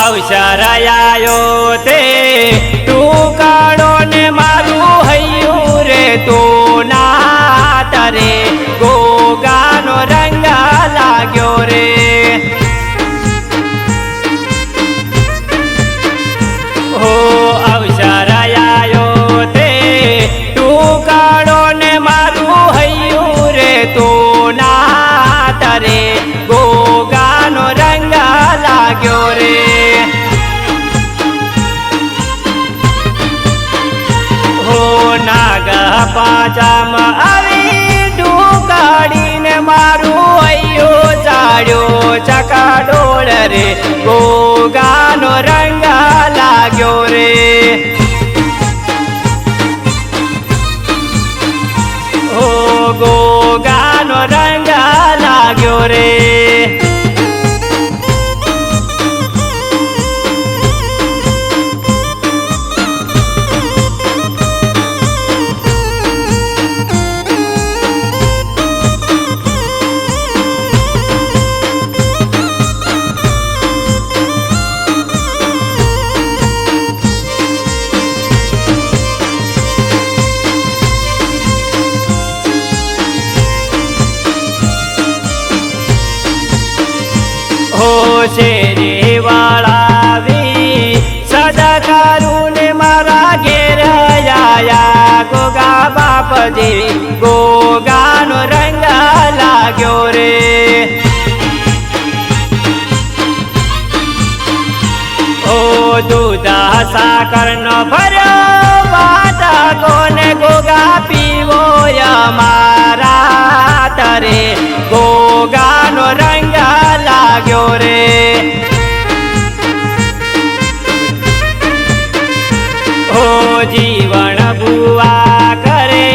અવસરાયો તે ટુકડો ને મારું હૈયું રે તો ના તરે ગોગાનો રંગ લાગ્યો રે હો અવસરાયો તે ટુકડો ને મારું હૈયું રે તો ના તરે ગોગાનો રંગ લાગ્યો રે પાચામાં આવી ડુકાડીને મારું હૈયું ચાડ્યો ચકાડોળ રે ગોગાનો રંગ લાગ્યો રે ઓ ગોગાનો રંગ લાગ્યો રે શેરી વાળાવી સદા કરું ને મારા ઘેર આયા ગોગા બાપજી ગોગાનો રંગ લાગ્યો રે ઓ દૂધા સાકરનો ભર્યો વાટા કોને ગોગા પીવો મારા તરે ગોગાનો રંગ લાગ્યો રે ઓ જીવન બુઆ કરે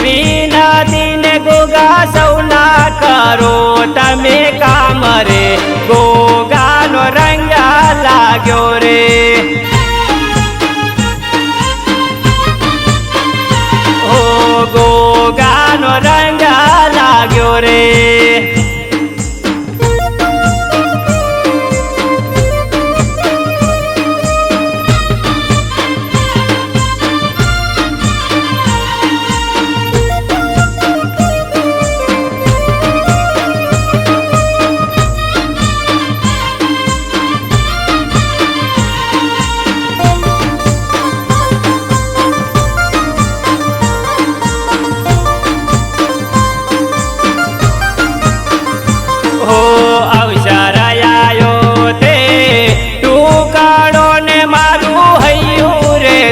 વિનતી ને ગોગા સૌના કરો તમે કામ રે ગોગાનો રંગ લાગ્યો રે ઓ ગોગાનો રંગ લાગ્યો રે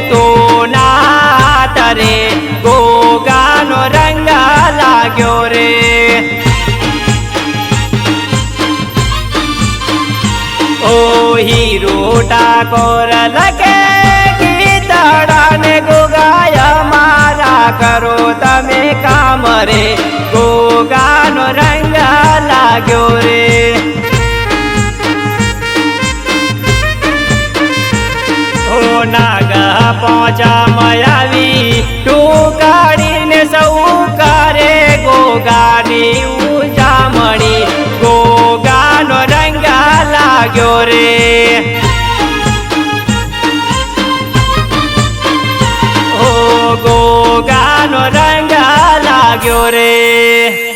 તો ના તરે ગોગાનો રંગ લાગ્યો રે ઓ હીરો ટાકોર લગે ગીતડા ને ગોગાયા મારા કરો તમે કામ રે ગોગાનો રંગ લાગ્યો રે નાગા પહોંચામાં આવી ટુકાડીને સૌ કરે ગોગાની ઉજામણી ગોગાનો રંગ લાગ્યો રે ઓ ગોગાનો રંગ લાગ્યો રે